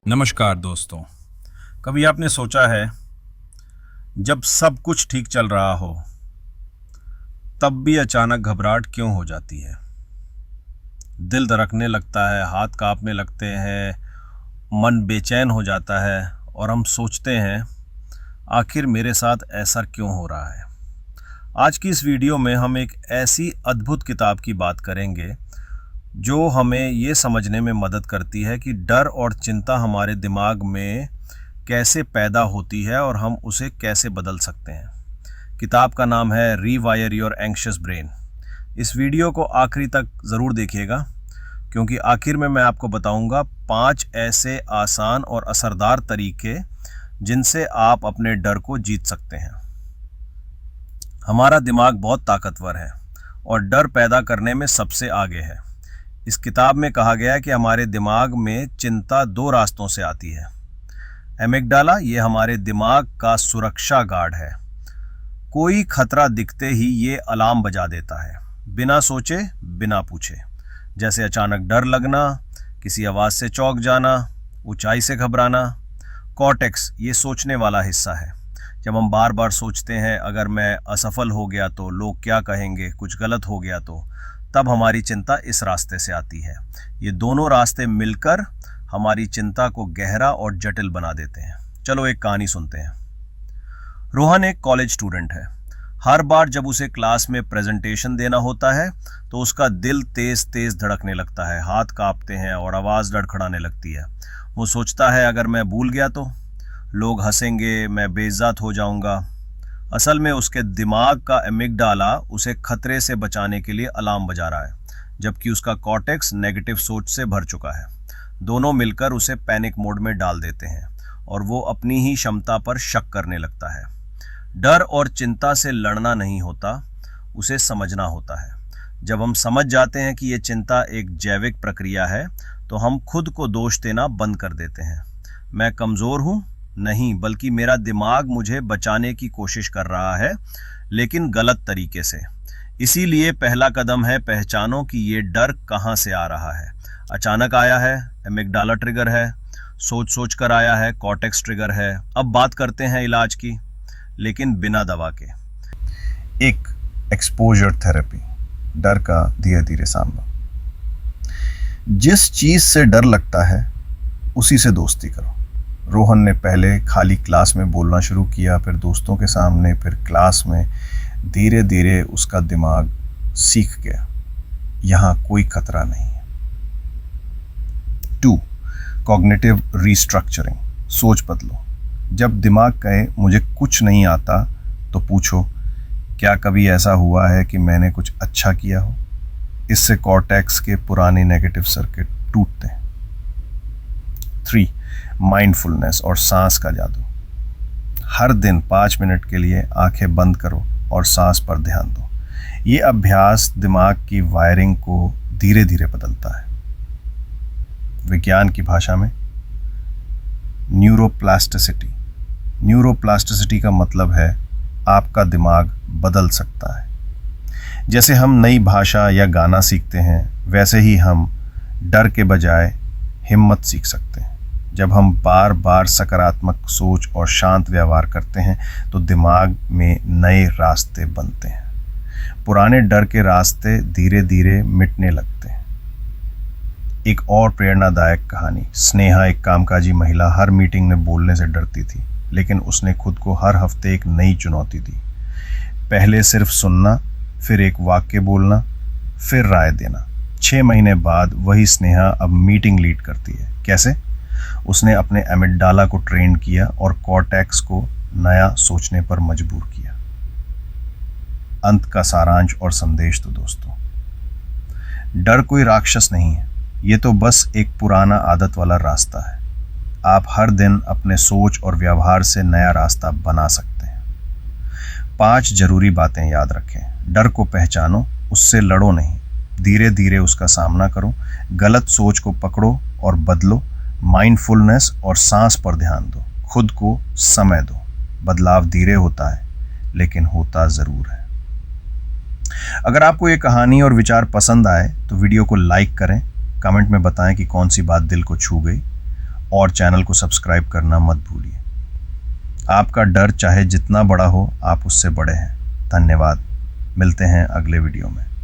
नमस्कार दोस्तों। कभी आपने सोचा है जब सब कुछ ठीक चल रहा हो तब भी अचानक घबराहट क्यों हो जाती है? दिल धड़कने लगता है, हाथ कांपने लगते हैं, मन बेचैन हो जाता है और हम सोचते हैं आखिर मेरे साथ ऐसा क्यों हो रहा है। आज की इस वीडियो में हम एक ऐसी अद्भुत किताब की बात करेंगे जो हमें ये समझने में मदद करती है कि डर और चिंता हमारे दिमाग में कैसे पैदा होती है और हम उसे कैसे बदल सकते हैं। किताब का नाम है रीवायर योर एंग्शियस ब्रेन। इस वीडियो को आखिरी तक ज़रूर देखिएगा क्योंकि आखिर में मैं आपको बताऊंगा 5 ऐसे आसान और असरदार तरीके जिनसे आप अपने डर को जीत सकते हैं। हमारा दिमाग बहुत ताकतवर है और डर पैदा करने में सबसे आगे है। इस किताब में कहा गया है कि हमारे दिमाग में चिंता 2 रास्तों से आती है। एमिगडाला ये हमारे दिमाग का सुरक्षा गार्ड है। कोई खतरा दिखते ही ये अलार्म बजा देता है, बिना सोचे बिना पूछे। जैसे अचानक डर लगना, किसी आवाज़ से चौंक जाना, ऊंचाई से घबराना। कॉर्टेक्स ये सोचने वाला हिस्सा है। जब हम बार बार सोचते हैं अगर मैं असफल हो गया तो, लोग क्या कहेंगे, कुछ गलत हो गया तो, तब हमारी चिंता इस रास्ते से आती है। ये दोनों रास्ते मिलकर हमारी चिंता को गहरा और जटिल बना देते हैं। चलो एक कहानी सुनते हैं। रोहन एक कॉलेज स्टूडेंट है। हर बार जब उसे क्लास में प्रेजेंटेशन देना होता है तो उसका दिल तेज तेज धड़कने लगता है, हाथ कांपते हैं और आवाज़ लड़खड़ाने लगती है। वो सोचता है अगर मैं भूल गया तो लोग हंसेंगे, मैं बेइज्जत हो जाऊंगा। असल में उसके दिमाग का एमिगडाला उसे खतरे से बचाने के लिए अलार्म बजा रहा है, जबकि उसका कॉर्टेक्स नेगेटिव सोच से भर चुका है। दोनों मिलकर उसे पैनिक मोड में डाल देते हैं और वो अपनी ही क्षमता पर शक करने लगता है। डर और चिंता से लड़ना नहीं होता, उसे समझना होता है। जब हम समझ जाते हैं कि ये चिंता एक जैविक प्रक्रिया है तो हम खुद को दोष देना बंद कर देते हैं। मैं कमज़ोर हूँ नहीं, बल्कि मेरा दिमाग मुझे बचाने की कोशिश कर रहा है, लेकिन गलत तरीके से। इसीलिए पहला कदम है पहचानो कि ये डर कहाँ से आ रहा है। अचानक आया है, एमिगडाला ट्रिगर है। सोच सोच कर आया है, कॉर्टेक्स ट्रिगर है। अब बात करते हैं इलाज की, लेकिन बिना दवा के। एक एक्सपोजर थेरेपी, डर का धीरे धीरे सामना। जिस चीज से डर लगता है उसी से दोस्ती करो। रोहन ने पहले खाली क्लास में बोलना शुरू किया, फिर दोस्तों के सामने, फिर क्लास में। धीरे धीरे उसका दिमाग सीख गया यहाँ कोई खतरा नहीं है। 2. कॉग्निटिव रीस्ट्रक्चरिंग, सोच बदलो। जब दिमाग कहे मुझे कुछ नहीं आता तो पूछो क्या कभी ऐसा हुआ है कि मैंने कुछ अच्छा किया हो। इससे कॉर्टेक्स के पुराने नेगेटिव सर्किट टूटते हैं। 3. माइंडफुलनेस और सांस का जादू। हर दिन 5 मिनट के लिए आंखें बंद करो और सांस पर ध्यान दो। ये अभ्यास दिमाग की वायरिंग को धीरे धीरे बदलता है। विज्ञान की भाषा में न्यूरोप्लास्टिसिटी। न्यूरोप्लास्टिसिटी का मतलब है आपका दिमाग बदल सकता है। जैसे हम नई भाषा या गाना सीखते हैं, वैसे ही हम डर के बजाय हिम्मत सीख सकते हैं। जब हम बार बार सकारात्मक सोच और शांत व्यवहार करते हैं तो दिमाग में नए रास्ते बनते हैं। पुराने डर के रास्ते धीरे धीरे मिटने लगते हैं। एक और प्रेरणादायक कहानी। स्नेहा एक कामकाजी महिला, हर मीटिंग में बोलने से डरती थी, लेकिन उसने खुद को हर हफ्ते एक नई चुनौती दी। पहले सिर्फ सुनना, फिर एक वाक्य बोलना, फिर राय देना। 6 महीने बाद वही स्नेहा अब मीटिंग लीड करती है। कैसे? उसने अपने एमिगडाला को ट्रेन किया और कॉर्टेक्स को नया सोचने पर मजबूर किया। अंत का सारांश और संदेश तो दोस्तों, डर कोई राक्षस नहीं है, ये तो बस एक पुराना आदत वाला रास्ता है। आप हर दिन अपने सोच और व्यवहार से नया रास्ता बना सकते हैं। 5 जरूरी बातें याद रखें। डर को पहचानो, उससे लड़ो नहीं, धीरे धीरे उसका सामना करो। गलत सोच को पकड़ो और बदलो। माइंडफुलनेस और सांस पर ध्यान दो। खुद को समय दो। बदलाव धीरे होता है, लेकिन होता ज़रूर है। अगर आपको ये कहानी और विचार पसंद आए तो वीडियो को लाइक करें, कमेंट में बताएं कि कौन सी बात दिल को छू गई। और चैनल को सब्सक्राइब करना मत भूलिए। आपका डर चाहे जितना बड़ा हो, आप उससे बड़े हैं। धन्यवाद। मिलते हैं अगले वीडियो में।